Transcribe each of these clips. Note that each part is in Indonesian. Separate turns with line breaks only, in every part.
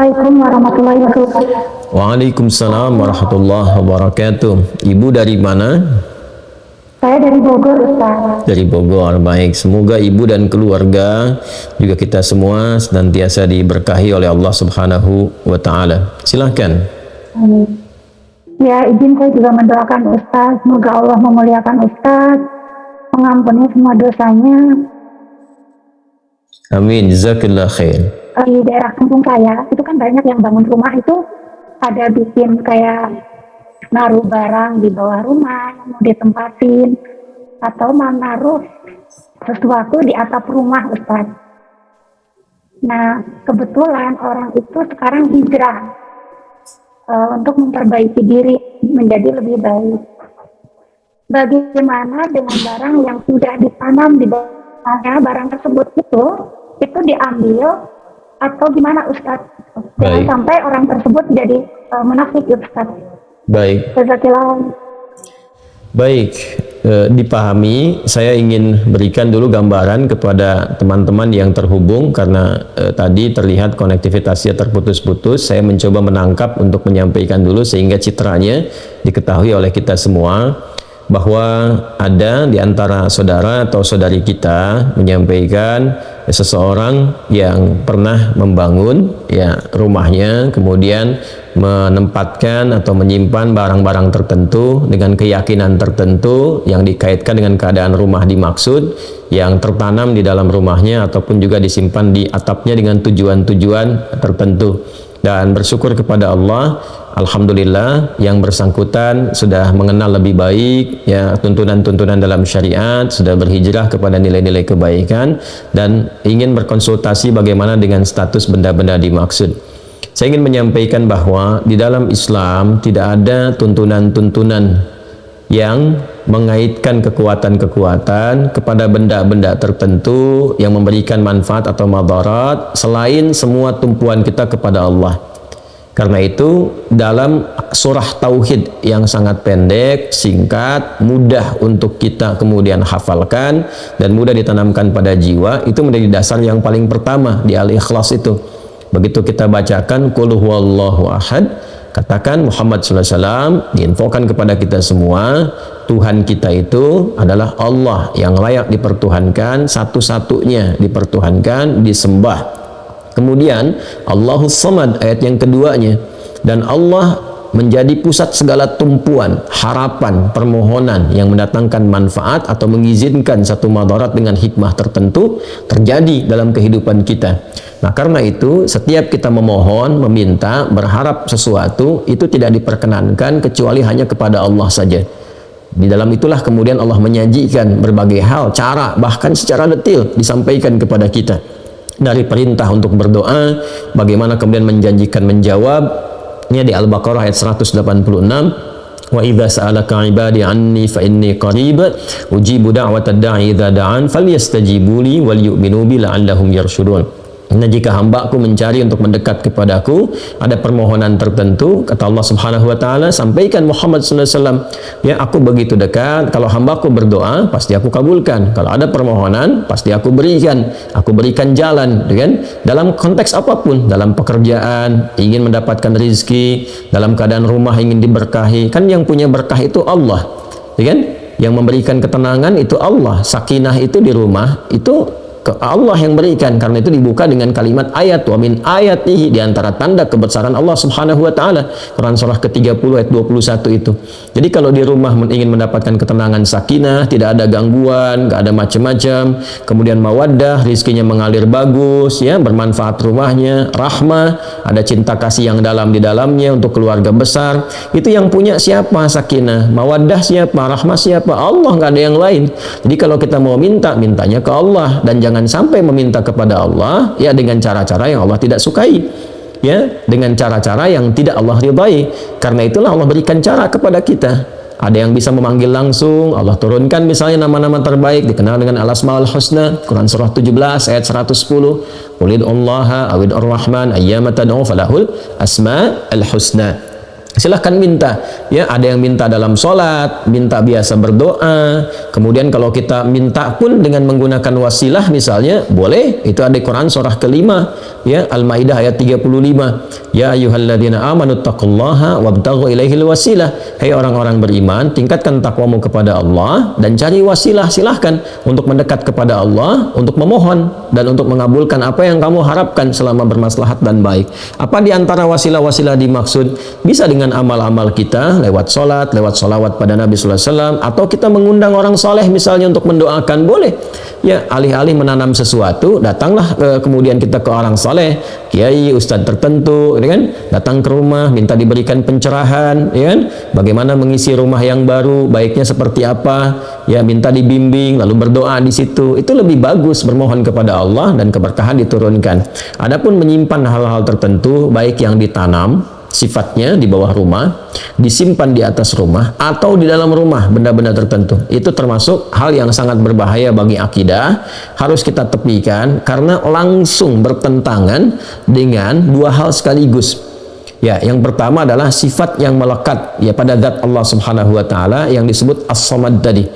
Assalamualaikum warahmatullahi wabarakatuh.
Waalaikumsalam warahmatullahi wabarakatuh. Ibu dari mana?
Saya dari Bogor, Ustaz.
Dari Bogor. Baik, semoga ibu dan keluarga juga kita semua senantiasa diberkahi oleh Allah Subhanahu wa taala. Silakan.
Ya, izin saya juga mendoakan Ustaz, semoga Allah memuliakan Ustaz, mengampuni semua dosanya.
Amin, jazakallah khair.
Di daerah kampung saya itu kan banyak yang bangun rumah itu ada bikin kayak naruh barang di bawah rumah mau ditempatin atau menaruh sesuatu di atap rumah, Ustaz. Nah, kebetulan orang itu sekarang hijrah untuk memperbaiki diri menjadi lebih baik. Bagaimana dengan barang yang sudah ditanam di bawahnya, barang tersebut itu diambil atau gimana, Ustaz? Jangan sampai orang tersebut jadi munafik, Ustaz.
Baik.
Jazakallah.
Baik, dipahami. Saya ingin berikan dulu gambaran kepada teman-teman yang terhubung karena tadi terlihat konektivitasnya terputus-putus. Saya mencoba menangkap untuk menyampaikan dulu sehingga citranya diketahui oleh kita semua, bahwa ada di antara saudara atau saudari kita menyampaikan seseorang yang pernah membangun ya rumahnya, kemudian menempatkan atau menyimpan barang-barang tertentu dengan keyakinan tertentu yang dikaitkan dengan keadaan rumah dimaksud, yang tertanam di dalam rumahnya ataupun juga disimpan di atapnya dengan tujuan-tujuan tertentu. Dan bersyukur kepada Allah, alhamdulillah yang bersangkutan sudah mengenal lebih baik ya tuntunan-tuntunan dalam syariat, sudah berhijrah kepada nilai-nilai kebaikan dan ingin berkonsultasi bagaimana dengan status benda-benda dimaksud. Saya ingin menyampaikan bahwa di dalam Islam tidak ada tuntunan-tuntunan yang mengaitkan kekuatan-kekuatan kepada benda-benda tertentu yang memberikan manfaat atau madarat selain semua tumpuan kita kepada Allah. Karena itu dalam surah Tauhid yang sangat pendek, singkat, mudah untuk kita kemudian hafalkan dan mudah ditanamkan pada jiwa, itu menjadi dasar yang paling pertama di Al-Ikhlas itu. Begitu kita bacakan Qul huwallahu ahad, katakan Muhammad SAW, diinfokan kepada kita semua, Tuhan kita itu adalah Allah yang layak dipertuhankan, satu-satunya dipertuhankan, disembah. Kemudian Allahus Samad ayat yang keduanya, dan Allah menjadi pusat segala tumpuan, harapan, permohonan yang mendatangkan manfaat atau mengizinkan satu madarat dengan hikmah tertentu terjadi dalam kehidupan kita. Nah, karena itu setiap kita memohon, meminta, berharap sesuatu itu tidak diperkenankan kecuali hanya kepada Allah saja. Di dalam itulah kemudian Allah menyajikan berbagai hal, cara, bahkan secara detil disampaikan kepada kita. Dari perintah untuk berdoa, bagaimana kemudian menjanjikan menjawab. Ini di Al-Baqarah ayat 186. Wa idza sa'alaka 'ibadi 'anni fa inni qarib ujibu da'watad da'i idza da'an falyastajibu li wal yu'minu bi la'allahum yarshudun. Nah, jika hambaku mencari untuk mendekat kepadaku, ada permohonan tertentu, kata Allah Subhanahu wa taala, sampaikan Muhammad sallallahu alaihi wasallam, ya aku begitu dekat, kalau hambaku berdoa pasti aku kabulkan, kalau ada permohonan pasti aku berikan jalan, kan? Dalam konteks apapun, dalam pekerjaan, ingin mendapatkan rezeki, dalam keadaan rumah ingin diberkahi, kan yang punya berkah itu Allah, kan? Yang memberikan ketenangan itu Allah, sakinah itu di rumah itu Allah yang berikan. Karena itu dibuka dengan kalimat ayat, wa min ayatihi, di antara tanda kebesaran Allah Subhanahu wa taala. Quran surah ke-30 ayat 21 itu. Jadi kalau di rumah ingin mendapatkan ketenangan, sakinah, tidak ada gangguan, enggak ada macam-macam, kemudian mawaddah, rezekinya mengalir bagus ya, bermanfaat rumahnya, rahmah, ada cinta kasih yang dalam di dalamnya untuk keluarga besar. Itu yang punya siapa? Sakinah, mawaddah siapa? Rahmah siapa? Allah, enggak ada yang lain. Jadi kalau kita mau minta, mintanya ke Allah, dan jangan sampai meminta kepada Allah ya dengan cara-cara yang Allah tidak sukai, ya dengan cara-cara yang tidak Allah ridai. Karena itulah Allah berikan cara kepada kita. Ada yang bisa memanggil langsung, Allah turunkan misalnya nama-nama terbaik dikenal dengan Al-Asmaul Husna, Quran surah 17 ayat 110, Qulid'ullaha awid'ur rahman ayyama tad'u falahul asma'ul husna. Silahkan minta, ya ada yang minta dalam sholat, minta biasa berdoa, kemudian kalau kita minta pun dengan menggunakan wasilah misalnya, boleh, itu ada di Quran surah ke-5, ya, Al-Maidah ayat 35. Ya ayyuhalladzina amanu taqullaha wabtaghu ilaihil wasilah. Hai orang-orang beriman, tingkatkan takwamu kepada Allah dan cari wasilah, silahkan untuk mendekat kepada Allah, untuk memohon dan untuk mengabulkan apa yang kamu harapkan selama bermaslahat dan baik. Apa di antara wasilah-wasilah dimaksud? Bisa dengan amal-amal kita, lewat sholat, lewat sholawat pada Nabi sallallahu alaihi wasallam, atau kita mengundang orang soleh misalnya untuk mendoakan, boleh. Ya, alih-alih menanam sesuatu, datanglah kemudian kita ke orang soleh, kiai, ustadz tertentu, ya kan? Datang ke rumah, minta diberikan pencerahan, ya kan? Bagaimana mengisi rumah yang baru, baiknya seperti apa, ya, minta dibimbing, lalu berdoa di situ. Itu lebih bagus, bermohon kepada Allah dan keberkahan diturunkan. Adapun menyimpan hal-hal tertentu, baik yang ditanam sifatnya di bawah rumah, disimpan di atas rumah, atau di dalam rumah benda-benda tertentu, itu termasuk hal yang sangat berbahaya bagi akidah, harus kita tepikan karena langsung bertentangan dengan dua hal sekaligus. Ya, yang pertama adalah sifat yang melekat ya pada zat Allah Subhanahu wa taala yang disebut As-Samad tadi.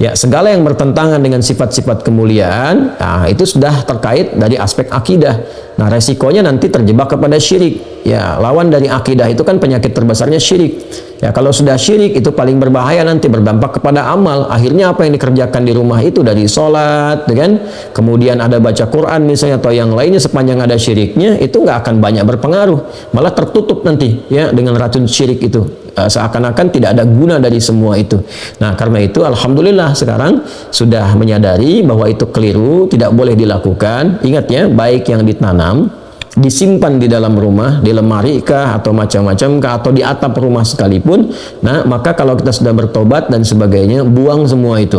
Ya, segala yang bertentangan dengan sifat-sifat kemuliaan, nah, itu sudah terkait dari aspek akidah. Nah, resikonya nanti terjebak kepada syirik. Ya, lawan dari akidah itu kan penyakit terbesarnya syirik. Ya, kalau sudah syirik itu paling berbahaya, nanti berdampak kepada amal. Akhirnya apa yang dikerjakan di rumah itu dari sholat, kan? Kemudian ada baca Quran misalnya atau yang lainnya, sepanjang ada syiriknya itu nggak akan banyak berpengaruh, malah tertutup nanti ya dengan racun syirik itu. Seakan-akan tidak ada guna dari semua itu. Nah, karena itu alhamdulillah sekarang sudah menyadari bahwa itu keliru, tidak boleh dilakukan. Ingat ya, baik yang ditanam, disimpan di dalam rumah, di lemari kah atau macam-macam kah, atau di atap rumah sekalipun, nah maka kalau kita sudah bertobat dan sebagainya, buang semua itu.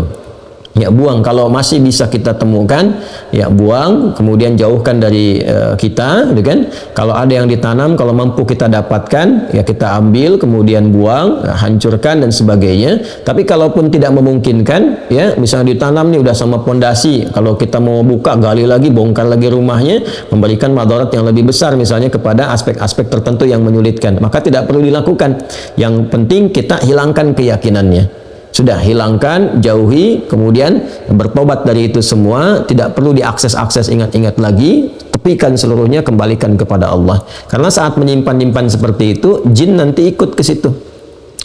Ya, buang. Kalau masih bisa kita temukan, ya buang, kemudian jauhkan dari kita, gitu kan? Kalau ada yang ditanam, kalau mampu kita dapatkan, ya kita ambil, kemudian buang, hancurkan dan sebagainya. Tapi kalaupun tidak memungkinkan, ya misalnya ditanam nih udah sama pondasi, kalau kita mau buka, gali lagi, bongkar lagi rumahnya, memberikan madarat yang lebih besar misalnya kepada aspek-aspek tertentu yang menyulitkan, maka tidak perlu dilakukan. Yang penting kita hilangkan keyakinannya. Sudah, hilangkan, jauhi, kemudian bertobat dari itu semua, tidak perlu diakses-akses, ingat-ingat lagi, tepikan seluruhnya, kembalikan kepada Allah. Karena saat menyimpan-nyimpan seperti itu, jin nanti ikut ke situ.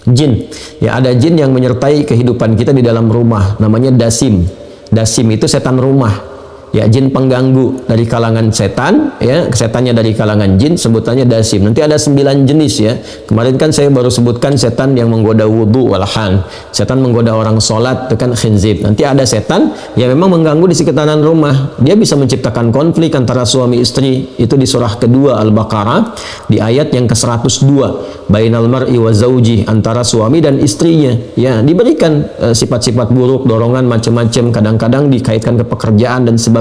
Jin, ya ada jin yang menyertai kehidupan kita di dalam rumah, namanya dasim. Dasim itu setan rumah. Ya, jin pengganggu dari kalangan setan, ya setannya dari kalangan jin, sebutannya dasim. Nanti ada 9 jenis ya. Kemarin kan saya baru sebutkan setan yang menggoda wudhu walhan, setan menggoda orang sholat, itu kan khinzib. Nanti ada setan yang memang mengganggu di sekitaran rumah, dia bisa menciptakan konflik antara suami istri. Itu di surah kedua Al-Baqarah di ayat yang ke-102, bainal mar'i wa zauji, antara suami dan istrinya. Ya, diberikan sifat-sifat buruk, dorongan macam-macam, kadang-kadang dikaitkan ke pekerjaan dan sebagainya.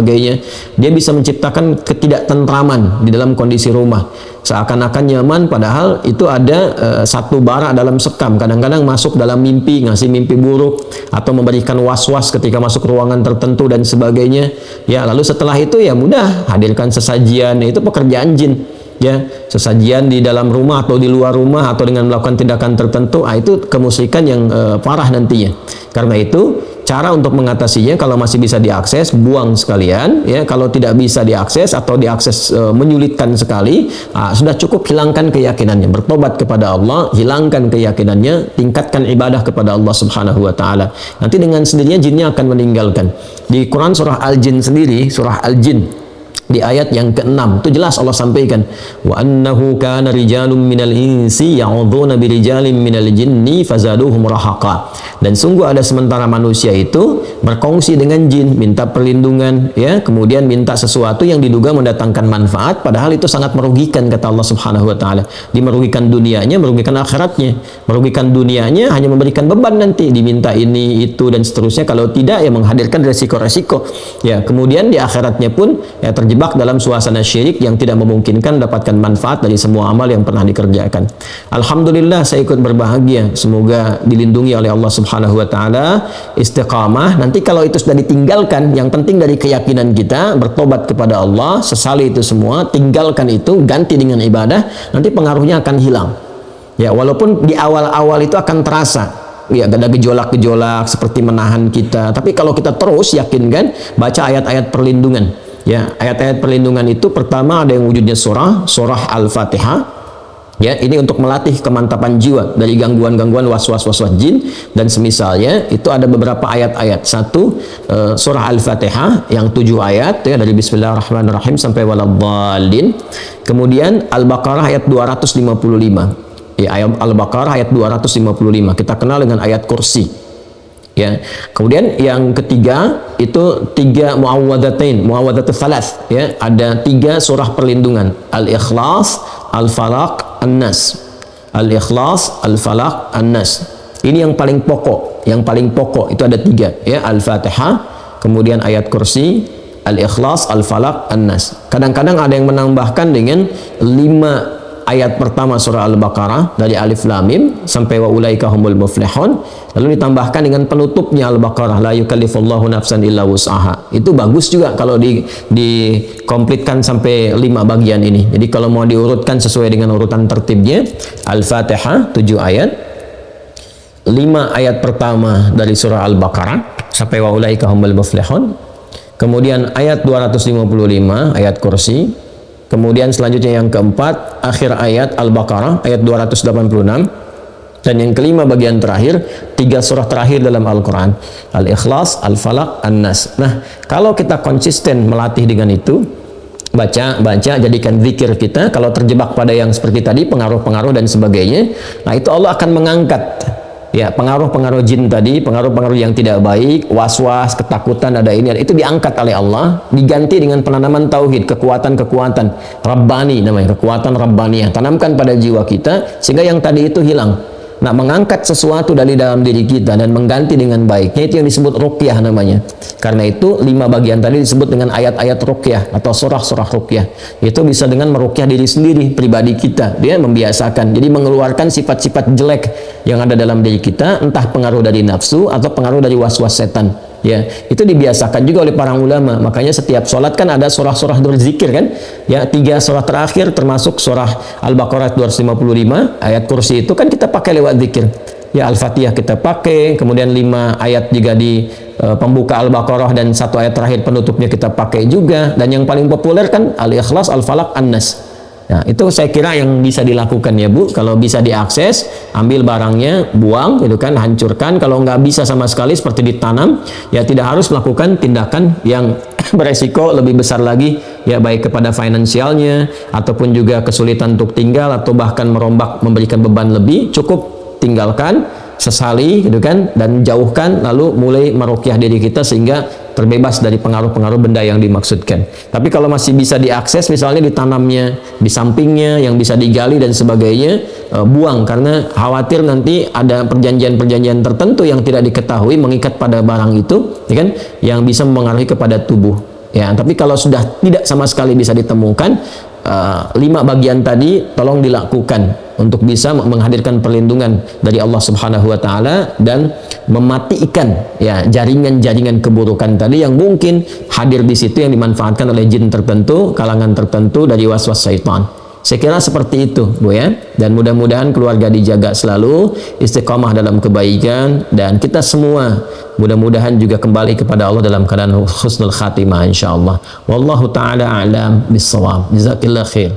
Dia bisa menciptakan ketidaktentraman di dalam kondisi rumah, seakan-akan nyaman padahal itu ada satu bara dalam sekam. Kadang-kadang masuk dalam mimpi, ngasih mimpi buruk, atau memberikan was-was ketika masuk ruangan tertentu dan sebagainya. Ya, lalu setelah itu ya mudah hadirkan sesajian. Itu pekerjaan jin. Ya, sesajian di dalam rumah atau di luar rumah, atau dengan melakukan tindakan tertentu, itu kemusyrikan yang parah nantinya. Karena itu cara untuk mengatasinya, kalau masih bisa diakses, buang sekalian. Ya, kalau tidak bisa diakses atau diakses menyulitkan sekali, sudah cukup hilangkan keyakinannya, bertobat kepada Allah, hilangkan keyakinannya, tingkatkan ibadah kepada Allah Subhanahu wa taala. Nanti dengan sendirinya jinnya akan meninggalkan. Di Quran surah Al-Jin sendiri, surah Al-Jin di ayat yang ke-6 itu jelas Allah sampaikan, wa annahu kana rijalun minal insi ya'udzuuna birijalin minal jinni fazaduhum rahaqa. Dan sungguh ada sementara manusia itu berkongsi dengan jin, minta perlindungan, ya, kemudian minta sesuatu yang diduga mendatangkan manfaat, padahal itu sangat merugikan, kata Allah Subhanahu wa taala. Merugikan dunianya, merugikan akhiratnya. Merugikan dunianya hanya memberikan beban, nanti diminta ini itu dan seterusnya, kalau tidak ya menghadirkan resiko-resiko. Ya, kemudian di akhiratnya pun ya terjebak dalam suasana syirik yang tidak memungkinkan mendapatkan manfaat dari semua amal yang pernah dikerjakan. Alhamdulillah saya ikut berbahagia, semoga dilindungi oleh Allah Subhanahu wa taala, istiqamah. Nanti kalau itu sudah ditinggalkan, yang penting dari keyakinan kita, bertobat kepada Allah, sesali itu semua, tinggalkan itu, ganti dengan ibadah, nanti pengaruhnya akan hilang. Ya, walaupun di awal-awal itu akan terasa, ya ada gejolak-gejolak seperti menahan kita, tapi kalau kita terus yakinkan, baca ayat-ayat perlindungan, Ya, ayat-ayat perlindungan itu pertama ada yang wujudnya surah Al-Fatihah. Ya, ini untuk melatih kemantapan jiwa dari gangguan-gangguan waswas jin dan semisalnya. Itu ada beberapa ayat-ayat. Satu, surah Al-Fatihah yang 7 ayat ya, dari Bismillahirrahmanirrahim sampai waladhdallin. Kemudian Al-Baqarah ayat 255. Ya, ayat Al-Baqarah ayat 255. Kita kenal dengan ayat kursi. Ya. Kemudian yang ketiga itu 3 muawwadzatain, muawwadzatus salas ya, ada 3 surah perlindungan, Al-Ikhlas, Al-Falaq, An-Nas. Al-Ikhlas, Al-Falaq, An-Nas. Ini yang paling pokok, itu ada 3 ya, Al-Fatihah, kemudian ayat kursi, Al-Ikhlas, Al-Falaq, An-Nas. Kadang-kadang ada yang menambahkan dengan 5 ayat pertama surah Al-Baqarah dari Alif Lam Mim sampai wa ulaika humul muflihun, lalu ditambahkan dengan penutupnya Al-Baqarah la yukallifullahu nafsan illa wus'aha. Itu bagus juga kalau dikomplitkan sampai 5 bagian ini. Jadi kalau mau diurutkan sesuai dengan urutan tertibnya, Al-Fatihah 7 ayat, 5 ayat pertama dari surah Al-Baqarah sampai wa ulaika humul muflihun, kemudian ayat 255 ayat kursi. Kemudian selanjutnya yang keempat, akhir ayat Al-Baqarah ayat 286. Dan yang kelima bagian terakhir, 3 surah terakhir dalam Al-Quran, Al-Ikhlas, Al-Falaq, An-Nas. Nah, kalau kita konsisten melatih dengan itu, baca, jadikan zikir kita, kalau terjebak pada yang seperti tadi, pengaruh-pengaruh dan sebagainya, nah itu Allah akan mengangkat ya pengaruh-pengaruh jin tadi, pengaruh-pengaruh yang tidak baik, was-was, ketakutan, ada ini, itu diangkat oleh Allah, diganti dengan penanaman tauhid, kekuatan-kekuatan Rabbani namanya, kekuatan Rabbaniyah, tanamkan pada jiwa kita sehingga yang tadi itu hilang. Nah, mengangkat sesuatu dari dalam diri kita dan mengganti dengan baiknya, itu yang disebut ruqyah namanya. Karena itu 5 bagian tadi disebut dengan ayat-ayat ruqyah atau surah-surah ruqyah. Itu bisa dengan meruqyah diri sendiri, pribadi kita. Dia membiasakan, jadi mengeluarkan sifat-sifat jelek yang ada dalam diri kita, entah pengaruh dari nafsu atau pengaruh dari was-was setan. Ya, itu dibiasakan juga oleh para ulama. Makanya setiap sholat kan ada surah-surah berzikir kan. Ya, 3 surah terakhir termasuk surah Al-Baqarah 255, ayat kursi itu kan kita pakai lewat zikir. Ya, Al-Fatihah kita pakai, kemudian 5 ayat juga di pembuka Al-Baqarah dan 1 ayat terakhir penutupnya kita pakai juga. Dan yang paling populer kan Al-Ikhlas, Al-Falaq, An-Nas. Nah, itu saya kira yang bisa dilakukan ya Bu. Kalau bisa diakses, ambil barangnya, buang, gitu kan, hancurkan. Kalau nggak bisa sama sekali seperti ditanam, ya tidak harus melakukan tindakan yang beresiko lebih besar lagi, ya baik kepada finansialnya, ataupun juga kesulitan untuk tinggal, atau bahkan merombak, memberikan beban lebih. Cukup tinggalkan, sesali, gitu kan, dan jauhkan, lalu mulai meruqyah diri kita sehingga terbebas dari pengaruh-pengaruh benda yang dimaksudkan. Tapi kalau masih bisa diakses, misalnya ditanamnya di sampingnya, yang bisa digali dan sebagainya, buang, karena khawatir nanti ada perjanjian-perjanjian tertentu yang tidak diketahui mengikat pada barang itu, ya kan, yang bisa mempengaruhi kepada tubuh. Ya, tapi kalau sudah tidak sama sekali bisa ditemukan, 5 bagian tadi tolong dilakukan untuk bisa menghadirkan perlindungan dari Allah Subhanahu wa taala dan mematikan ya jaringan-jaringan keburukan tadi yang mungkin hadir di situ, yang dimanfaatkan oleh jin tertentu, kalangan tertentu dari waswas syaitan. Saya kira seperti itu Bu ya, dan mudah-mudahan keluarga dijaga selalu, istiqamah dalam kebaikan, dan kita semua mudah-mudahan juga kembali kepada Allah dalam keadaan husnul khatimah insyaallah. Wallahu taala a'lam bissawab. Jazakallahu khair.